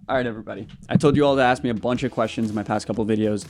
All right, everybody. I told you all to ask me a bunch of questions in my past couple of videos.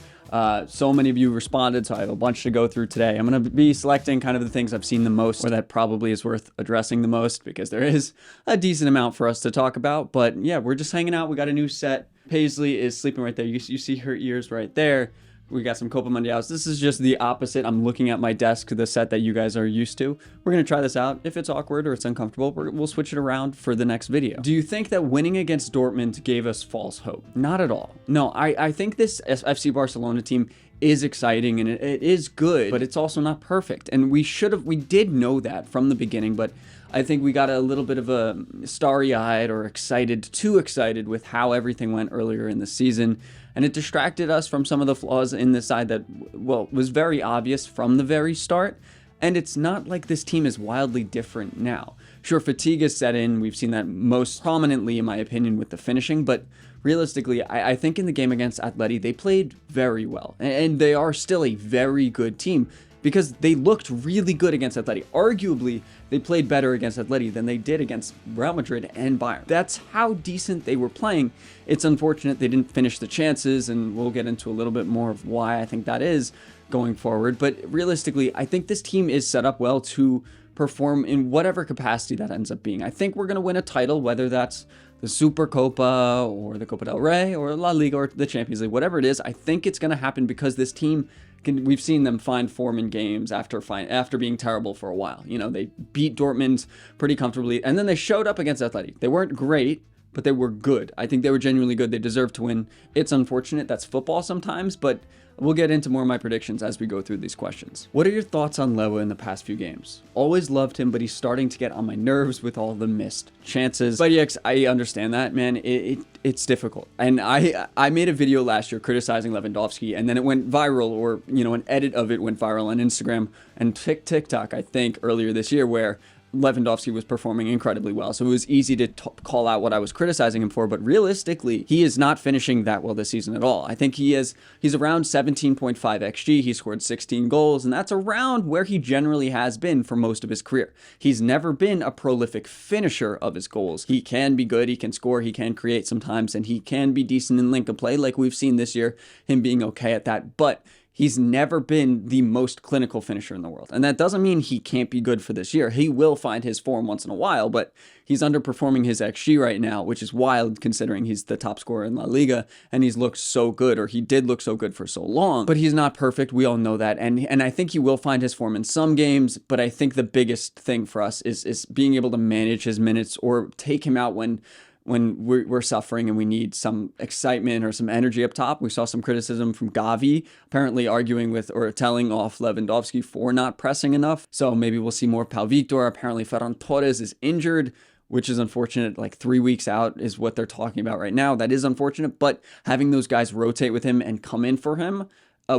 So many of you responded, so I have a bunch to go through today. I'm going to be selecting kind of the things I've seen the most, or that probably is worth addressing the most, because there is a decent amount for us to talk about. But yeah, we're just hanging out. We got a new set. Paisley is sleeping right there. You see her ears right there. We got some Copa Mundials. This is just the opposite. I'm looking at my desk, the set that you guys are used to. We're going to try this out. If it's awkward or it's uncomfortable, we'll switch it around for the next video. Do you think that winning against Dortmund gave us false hope? Not at all. No, I think this FC Barcelona team is exciting and it is good, but it's also not perfect. And we did know that from the beginning, but I think we got a little bit of a starry-eyed or too excited with how everything went earlier in the season. And it distracted us from some of the flaws in the side that, well, was very obvious from the very start. And it's not like this team is wildly different now. Sure, fatigue has set in. We've seen that most prominently, in my opinion, with the finishing. But realistically, I think in the game against Atleti, they played very well. And they are still a very good team, because they looked really good against Atleti. Arguably, they played better against Atleti than they did against Real Madrid and Bayern. That's how decent they were playing. It's unfortunate they didn't finish the chances, and we'll get into a little bit more of why I think that is going forward. But realistically, I think this team is set up well to perform in whatever capacity that ends up being. I think we're going to win a title, whether that's the Super Copa or the Copa del Rey or La Liga or the Champions League, whatever it is. I think it's going to happen because this team we've seen them find form in games after being terrible for a while. You know, they beat Dortmund pretty comfortably, and then they showed up against Atleti. They weren't great, but they were good. I think they were genuinely good. They deserved to win. It's unfortunate. That's football sometimes, but we'll get into more of my predictions as we go through these questions. What are your thoughts on Lewa in the past few games? Always loved him, but he's starting to get on my nerves with all the missed chances. But yes, I understand that, man. It's difficult. And I made a video last year criticizing Lewandowski, and then it went viral, or, you know, an edit of it went viral on Instagram and TikTok, I think, earlier this year, where Lewandowski was performing incredibly well. So it was easy to call out what I was criticizing him for, but realistically, he is not finishing that well this season at all. I think he's around 17.5 XG. He scored 16 goals, and that's around where he generally has been for most of his career. He's never been a prolific finisher of his goals. He can be good, he can score, he can create sometimes, and he can be decent in link of play, like we've seen this year, him being okay at that, but he's never been the most clinical finisher in the world. And that doesn't mean he can't be good for this year. He will find his form once in a while, but he's underperforming his XG right now, which is wild considering he's the top scorer in La Liga, and he's looked so good, or he did look so good for so long. But he's not perfect. We all know that. And I think he will find his form in some games, but I think the biggest thing for us is being able to manage his minutes or take him out when we're suffering and we need some excitement or some energy up top. We saw some criticism from Gavi, apparently arguing with or telling off Lewandowski for not pressing enough. So maybe we'll see more Pau Victor. Apparently Ferran Torres is injured, which is unfortunate. Like 3 weeks out is what they're talking about right now. That is unfortunate, but having those guys rotate with him and come in for him,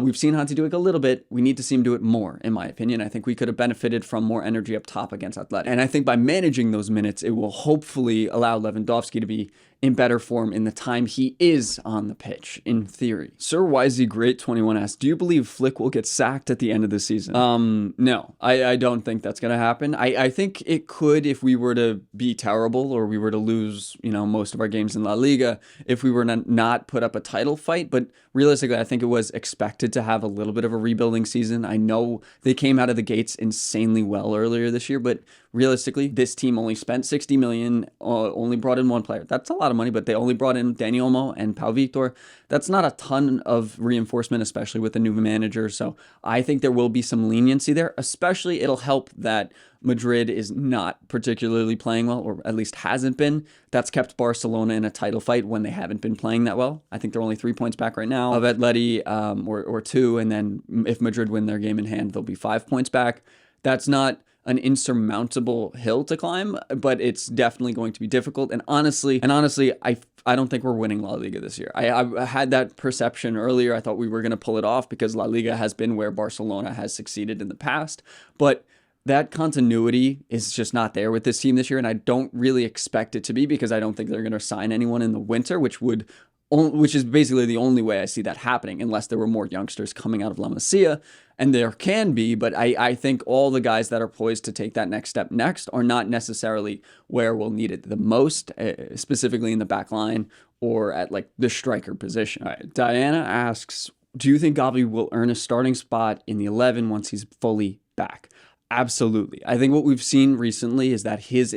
we've seen Hansi do it a little bit. We need to see him do it more, in my opinion. I think we could have benefited from more energy up top against Atleti. And I think by managing those minutes, it will hopefully allow Lewandowski to be in better form in the time he is on the pitch, in theory. Sir YZ Great 21 asks, do you believe Flick will get sacked at the end of the season? No, I don't think that's going to happen. I think it could if we were to be terrible, or we were to lose, you know, most of our games in La Liga, if we were to not put up a title fight. But realistically, I think it was expected to have a little bit of a rebuilding season. I know they came out of the gates insanely well earlier this year, but realistically, this team only spent 60 million, only brought in one player. That's a lot of money, but they only brought in Dani Olmo and Pau Victor. That's not a ton of reinforcement, especially with the new manager. So I think there will be some leniency there, especially it'll help that Madrid is not particularly playing well, or at least hasn't been. That's kept Barcelona in a title fight when they haven't been playing that well. I think they're only 3 points back right now of Atleti, or 2, and then if Madrid win their game in hand, they'll be 5 points back. That's not an insurmountable hill to climb, but it's definitely going to be difficult. And honestly, I don't think we're winning La Liga this year. I had that perception earlier. I thought we were going to pull it off because La Liga has been where Barcelona has succeeded in the past, but that continuity is just not there with this team this year, and I don't really expect it to be, because I don't think they're going to sign anyone in the winter, which would which is basically the only way I see that happening, unless there were more youngsters coming out of La Masia, and there can be, but I think all the guys that are poised to take that next step next are not necessarily where we'll need it the most, specifically in the back line or at like the striker position. All right, Diana asks, do you think Gavi will earn a starting spot in the 11 once he's fully back? Absolutely. I think what we've seen recently is that his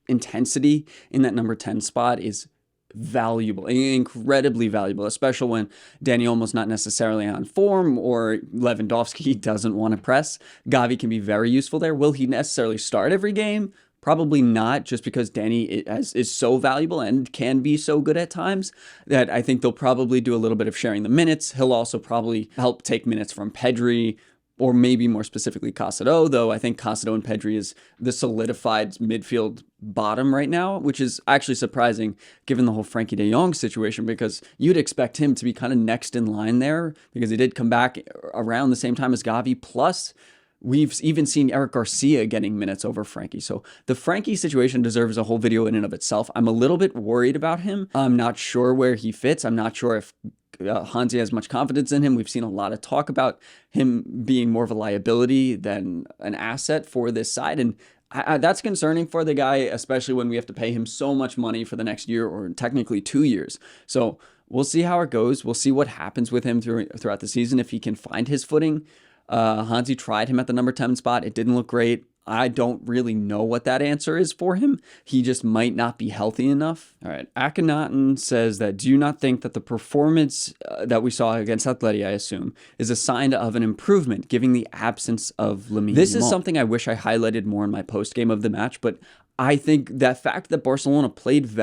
intensity in that number 10 spot is valuable, incredibly valuable, especially when Danny Olmo's not necessarily on form or Lewandowski doesn't want to press. Gavi can be very useful there. Will he necessarily start every game? Probably not, just because Danny is so valuable and can be so good at times that I think they'll probably do a little bit of sharing the minutes. He'll also probably help take minutes from Pedri, or maybe more specifically Casado, though I think Casado and Pedri is the solidified midfield bottom right now, which is actually surprising given the whole Frankie de Jong situation, because you'd expect him to be kind of next in line there, because he did come back around the same time as Gavi, plus we've even seen Eric Garcia getting minutes over Frankie. So the Frankie situation deserves a whole video in and of itself. I'm a little bit worried about him. I'm not sure where he fits. I'm not sure if Hansi has much confidence in him. We've seen a lot of talk about him being more of a liability than an asset for this side. And that's concerning for the guy, especially when we have to pay him so much money for the next year, or technically 2 years. So we'll see how it goes. We'll see what happens with him throughout the season, if he can find his footing. Hansi tried him at the number 10 spot. It didn't look great. I don't really know what that answer is for him. He just might not be healthy enough. All right. Akhenaten says that, do you not think that the performance that we saw against Atleti, I assume, is a sign of an improvement, given the absence of Lamine Yamal? This is something I wish I highlighted more in my post-game of the match, but I think that fact that Barcelona played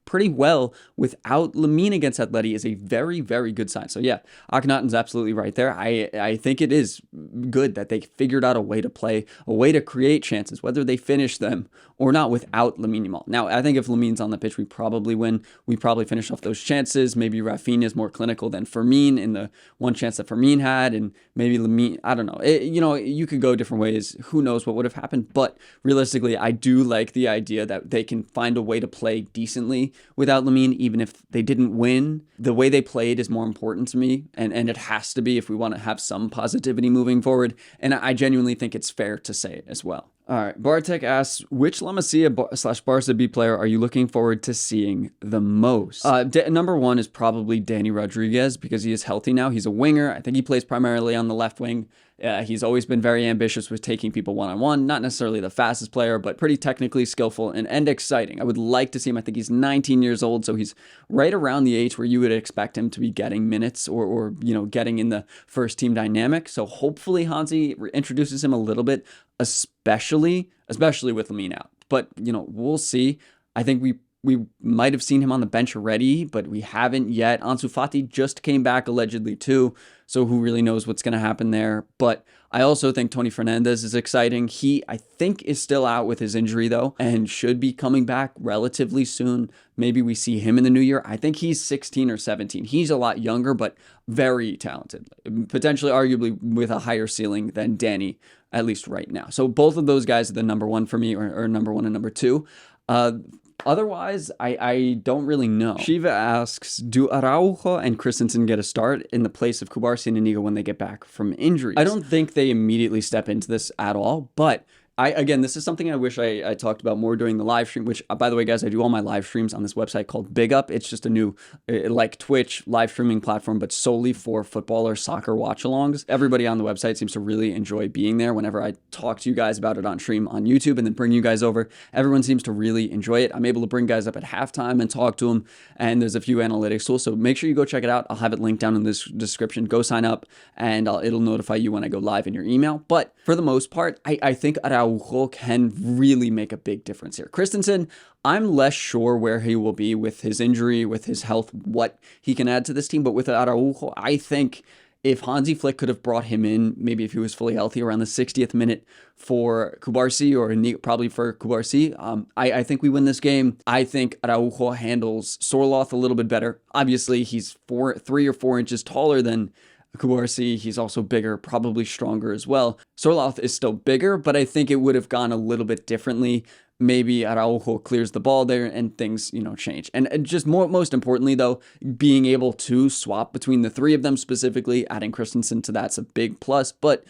pretty well without Lamine against Atleti is a very, very good sign. So yeah, Akhenaten's absolutely right there. I think it is good that they figured out a way to play, a way to create chances, whether they finish them or not, without Lamine Yamal. Now, I think if Lamine's on the pitch, we probably win. We probably finish off those chances. Maybe Rafinha is more clinical than Fermin in the one chance that Fermin had, and maybe Lamine, I don't know. You could go different ways. Who knows what would have happened? But realistically, I do like the idea that they can find a way to play decently without Lamine, even if they didn't win. The way they played is more important to me, and it has to be if we want to have some positivity moving forward. And I genuinely think it's fair to say it as well. All right, Bartek asks, which La Masia / Barca B player are you looking forward to seeing the most? Number one is probably Danny Rodriguez, because he is healthy now. He's a winger. I think he plays primarily on the left wing. He's always been very ambitious with taking people one-on-one. Not necessarily the fastest player, but pretty technically skillful and exciting. I would like to see him. I think he's 19 years old, so he's right around the age where you would expect him to be getting minutes or getting in the first team dynamic. So hopefully Hansi introduces him a little bit, especially with Lamine out. But, we'll see. I think we might have seen him on the bench already, but we haven't yet. Ansu Fati just came back allegedly too, so who really knows what's going to happen there. But I also think Tony Fernandez is exciting. He, I think, is still out with his injury though, and should be coming back relatively soon. Maybe we see him in the new year. I think he's 16 or 17. He's a lot younger, but very talented. Potentially, arguably, with a higher ceiling than Danny, at least right now. So both of those guys are the number one for me, or number one and number two. Otherwise, I don't really know. Shiva asks, do Araujo and Christensen get a start in the place of Cubarsí and Inigo when they get back from injuries? I don't think they immediately step into this at all, but again, this is something I wish I talked about more during the live stream, which, by the way, guys, I do all my live streams on this website called Big Up. It's just a new, like Twitch, live streaming platform, but solely for football or soccer watch-alongs. Everybody on the website seems to really enjoy being there. Whenever I talk to you guys about it on stream on YouTube and then bring you guys over, everyone seems to really enjoy it. I'm able to bring guys up at halftime and talk to them, and there's a few analytics tools, so make sure you go check it out. I'll have it linked down in this description. Go sign up, and it'll notify you when I go live in your email. But for the most part, I think Araujo can really make a big difference here. Christensen, I'm less sure where he will be with his injury, with his health, what he can add to this team. But with Araujo, I think if Hansi Flick could have brought him in, maybe if he was fully healthy, around the 60th minute for Cubarsí, or probably for Cubarsí, I think we win this game. I think Araujo handles Sorloth a little bit better. Obviously, he's 3 or 4 inches taller than Cubarsí. He's also bigger, probably stronger as well. Sorloth is still bigger, but I think it would have gone a little bit differently maybe Araujo clears the ball there and things, change. And just most importantly, though, being able to swap between the three of them specifically, adding Christensen to that's a big plus, but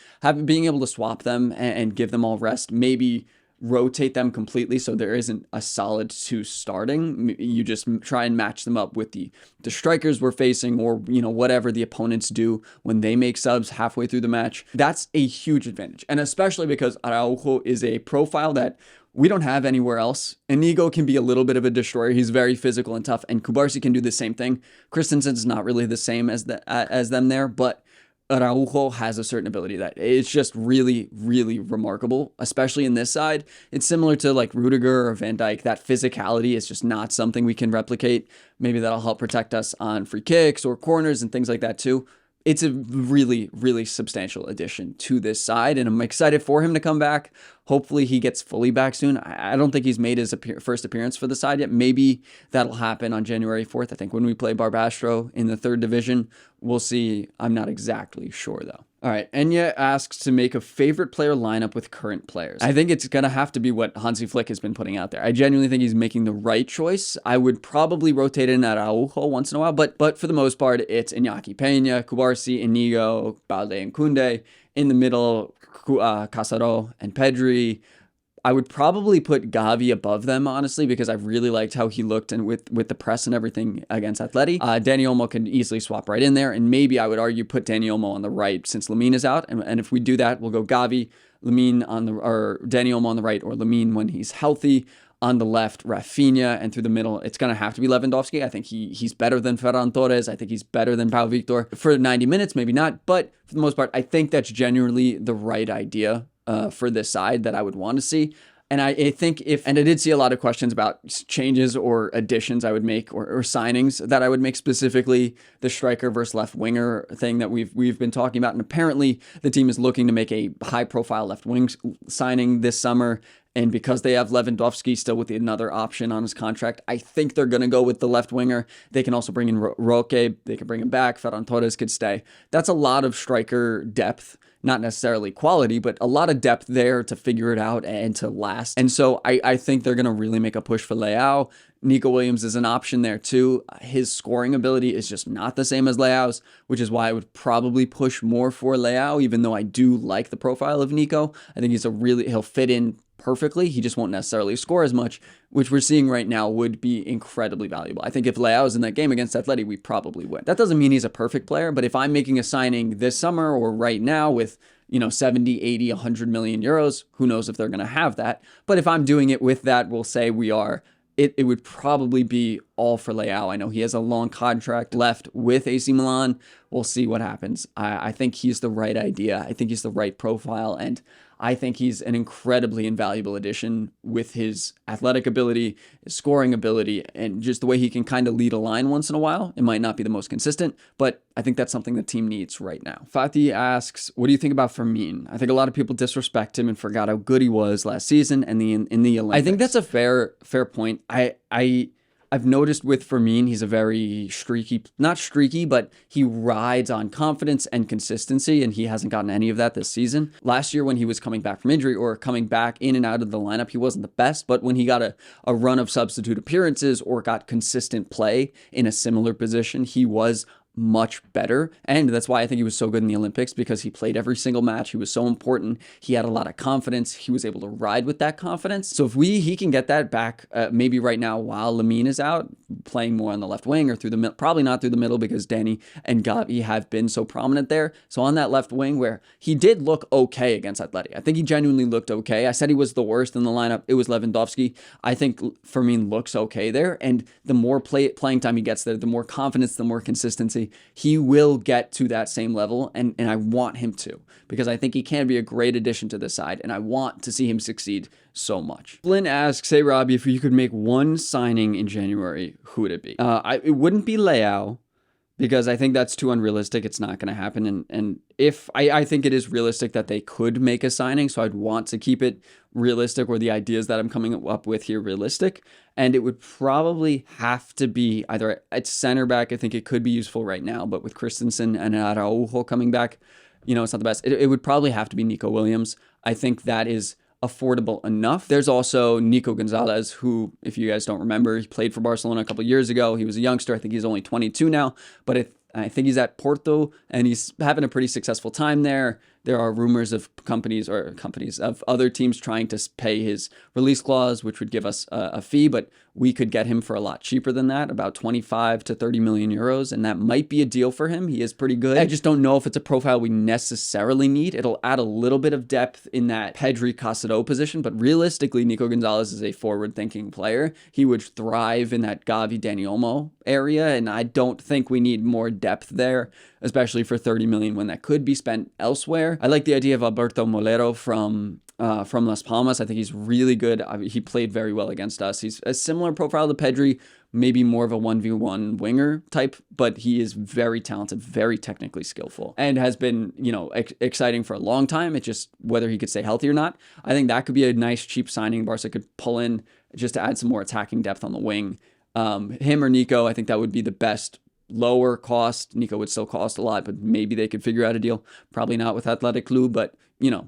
being able to swap them and give them all rest, maybe rotate them completely so there isn't a solid two starting. You just try and match them up with the strikers we're facing, or whatever the opponents do when they make subs halfway through the match. That's a huge advantage, and especially because Araujo is a profile that we don't have anywhere else. Inigo can be a little bit of a destroyer. He's very physical and tough, and Kubarsi can do the same thing. Christensen's not really the same as them there, but Araujo has a certain ability that it's just really, really remarkable, especially in this side. It's similar to like Rudiger or Van Dijk. That physicality is just not something we can replicate. Maybe that'll help protect us on free kicks or corners and things like that too. It's a really, really substantial addition to this side, and I'm excited for him to come back. Hopefully he gets fully back soon. I don't think he's made his first appearance for the side yet. Maybe that'll happen on January 4th. I think when we play Barbastro in the 3rd division, we'll see. I'm not exactly sure though. All right, Enya asks to make a favorite player lineup with current players. I think it's going to have to be what Hansi Flick has been putting out there. I genuinely think he's making the right choice. I would probably rotate in Araujo once in a while, but for the most part, it's Iñaki Peña, Kubarsi, Inigo, Balde, and Koundé. In the middle, Casado and Pedri. I would probably put Gavi above them, honestly, because I really liked how he looked and with the press and everything against Atleti. Dani Olmo can easily swap right in there, and maybe I would argue put Dani Olmo on the right since Lamine is out. And if we do that, we'll go Gavi, Lamine or Dani Olmo on the right, or Lamine when he's healthy. On the left, Rafinha, and through the middle, it's going to have to be Lewandowski. I think he's better than Ferran Torres. I think he's better than Pau Victor. For 90 minutes, maybe not, but for the most part, I think that's genuinely the right idea for this side that I would want to see. And I think and I did see a lot of questions about changes or additions I would make or signings that I would make, specifically the striker versus left winger thing that we've been talking about. And apparently the team is looking to make a high profile left wing signing this summer. And because they have Lewandowski still with another option on his contract, I think they're going to go with the left winger. They can also bring in Roque. They can bring him back. Ferran Torres could stay. That's a lot of striker depth. Not necessarily quality, but a lot of depth there to figure it out and to last. And so I think they're going to really make a push for Leao. Nico Williams is an option there too. His scoring ability is just not the same as Leao's, which is why I would probably push more for Leao, even though I do like the profile of Nico. I think he'll fit in perfectly. He just won't necessarily score as much, which we're seeing right now would be incredibly valuable. I think if Leao is in that game against Atleti, we probably win. That doesn't mean he's a perfect player, but if I'm making a signing this summer or right now with 70, 80, 100 million euros, who knows if they're going to have that. But if I'm doing it with that, we'll say we are. It would probably be all for Leao. I know he has a long contract left with AC Milan. We'll see what happens. I think he's the right idea. I think he's the right profile, and I think he's an incredibly invaluable addition with his athletic ability, his scoring ability, and just the way he can kind of lead a line once in a while. It might not be the most consistent, but I think that's something the team needs right now. Fatih asks, what do you think about Fermin? I think a lot of people disrespect him and forgot how good he was last season and in the Olympics. I think that's a fair point. I've noticed with Fermin, he's a very not streaky, but he rides on confidence and consistency, and he hasn't gotten any of that this season. Last year when he was coming back from injury or coming back in and out of the lineup, he wasn't the best, but when he got a run of substitute appearances or got consistent play in a similar position, he was much better. And that's why I think he was so good in the Olympics, because he played every single match. He was so important. He had a lot of confidence. He was able to ride with that confidence. So if he can get that back, maybe right now while Lamine is out, playing more on the left wing or through the middle, probably not through the middle because Dani and Gavi have been so prominent there. So on that left wing where he did look okay against Atleti. I think he genuinely looked okay. I said he was the worst in the lineup. It was Lewandowski. I think Fermin looks okay there. And the more playing time he gets there, the more confidence, the more consistency, he will get to that same level. And I want him to, because I think he can be a great addition to this side. And I want to see him succeed so much. Flynn asks, hey, Robby, if you could make one signing in January, who would it be? It wouldn't be Leao, because I think that's too unrealistic. It's not going to happen. And if I think it is realistic that they could make a signing, so I'd want to keep it realistic, or the ideas that I'm coming up with here realistic. And it would probably have to be either at center back. I think it could be useful right now, but with Christensen and Araujo coming back, it's not the best. It would probably have to be Nico Williams. I think that is affordable enough. There's also Nico Gonzalez, who, if you guys don't remember, he played for Barcelona a couple years ago. He was a youngster. I think he's only 22 now, but I think he's at Porto and he's having a pretty successful time there. There are rumors of companies of other teams trying to pay his release clause, which would give us a fee, but we could get him for a lot cheaper than that, about 25 to 30 million euros, and that might be a deal for him. He is pretty good. I just don't know if it's a profile we necessarily need. It'll add a little bit of depth in that Pedri Casado position, but realistically, Nico Gonzalez is a forward-thinking player. He would thrive in that Gavi Dani Olmo area, and I don't think we need more depth there, especially for 30 million when that could be spent elsewhere. I like the idea of Alberto Molero from Las Palmas. I think he's really good. He played very well against us. He's a similar profile to Pedri, maybe more of a 1v1 winger type, but he is very talented, very technically skillful, and has been, exciting for a long time. It's just whether he could stay healthy or not. I think that could be a nice cheap signing Barca could pull in just to add some more attacking depth on the wing. Him or Nico, I think that would be the best. Lower cost. Nico would still cost a lot, but maybe they could figure out a deal. Probably not with Athletic Club, but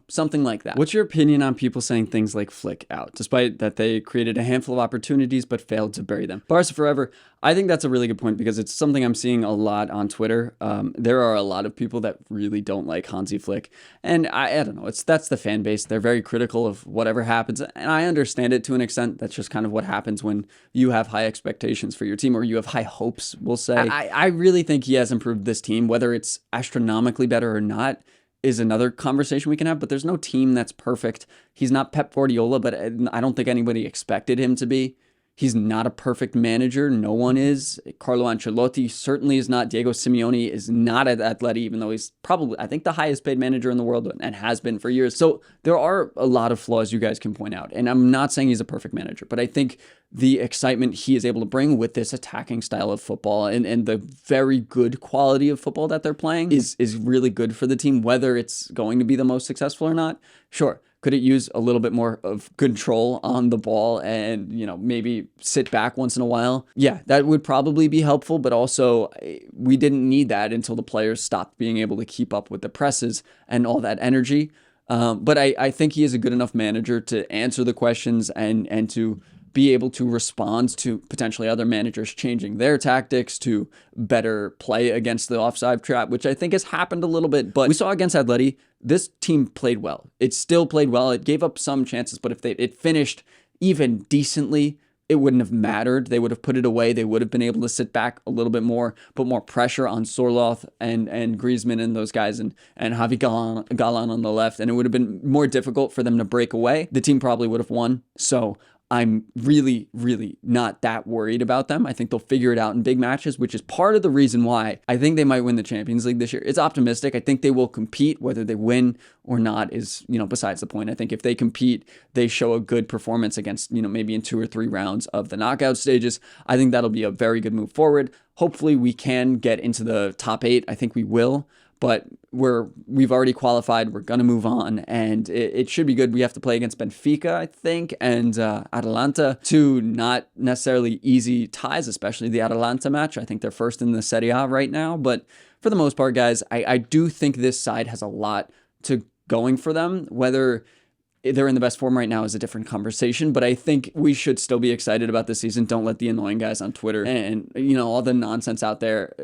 something like that. What's your opinion on people saying things like flick out, despite that they created a handful of opportunities but failed to bury them? Barca forever. I think that's a really good point because it's something I'm seeing a lot on Twitter. There are a lot of people that really don't like Hansi Flick, and I don't know. That's the fan base. They're very critical of whatever happens, and I understand it to an extent. That's just kind of what happens when you have high expectations for your team, or you have high hopes, we'll say. I really think he has improved this team, whether it's astronomically better or not is another conversation we can have, but there's no team that's perfect. He's not Pep Guardiola, but I don't think anybody expected him to be. He's not a perfect manager. No one is. Carlo Ancelotti certainly is not. Diego Simeone is not at Atleti, even though he's probably, I think, the highest paid manager in the world and has been for years. So there are a lot of flaws you guys can point out. And I'm not saying he's a perfect manager, but I think the excitement he is able to bring with this attacking style of football and the very good quality of football that they're playing is really good for the team, whether it's going to be the most successful or not. Sure. Could it use a little bit more of control on the ball and, maybe sit back once in a while? Yeah, that would probably be helpful, but also we didn't need that until the players stopped being able to keep up with the presses and all that energy. But I think he is a good enough manager to answer the questions and to be able to respond to potentially other managers changing their tactics to better play against the offside trap, which I think has happened a little bit. But we saw against Atleti, this team played well. It still played well. It gave up some chances, but if it finished even decently, it wouldn't have mattered. They would have put it away. They would have been able to sit back a little bit more, put more pressure on Sorloth and Griezmann and those guys and Javi Galan on the left, and it would have been more difficult for them to break away. The team probably would have won. So I'm really, really not that worried about them. I think they'll figure it out in big matches, which is part of the reason why I think they might win the Champions League this year. It's optimistic. I think they will compete. Whether they win or not is, besides the point. I think if they compete, they show a good performance against, maybe in 2 or 3 rounds of the knockout stages. I think that'll be a very good move forward. Hopefully we can get into the top 8. I think we will. But we've already qualified. We're going to move on, and it should be good. We have to play against Benfica, I think, and Atalanta, 2 not necessarily easy ties, especially the Atalanta match. I think they're first in the Serie A right now. But for the most part, guys, I do think this side has a lot to going for them. Whether they're in the best form right now is a different conversation, but I think we should still be excited about this season. Don't let the annoying guys on Twitter and all the nonsense out there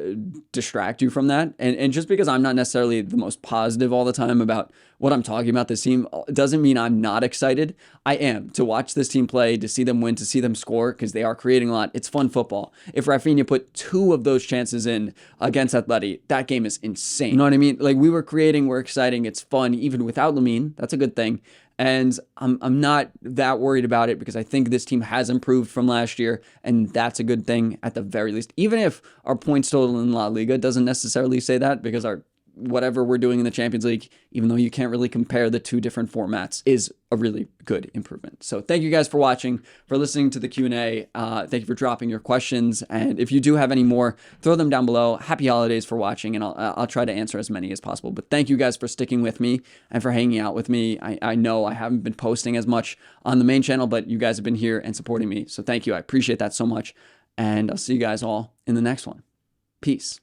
distract you from that. And just because I'm not necessarily the most positive all the time about what I'm talking about this team doesn't mean I'm not excited. I am, to watch this team play, to see them win, to see them score, because they are creating a lot. It's fun football. If Rafinha put 2 of those chances in against Atleti, that game is insane. You know what I mean? Like, we were creating, we're exciting, it's fun, even without Lamine. That's a good thing. And I'm not that worried about it because I think this team has improved from last year, and that's a good thing at the very least. Even if our points total in La Liga doesn't necessarily say that, because our whatever we're doing in the Champions League, even though you can't really compare the 2 different formats, is a really good improvement. So thank you guys for watching, for listening to the Q&A. Thank you for dropping your questions. And if you do have any more, throw them down below. Happy holidays for watching, and I'll try to answer as many as possible. But thank you guys for sticking with me and for hanging out with me. I know I haven't been posting as much on the main channel, but you guys have been here and supporting me. So thank you. I appreciate that so much. And I'll see you guys all in the next one. Peace.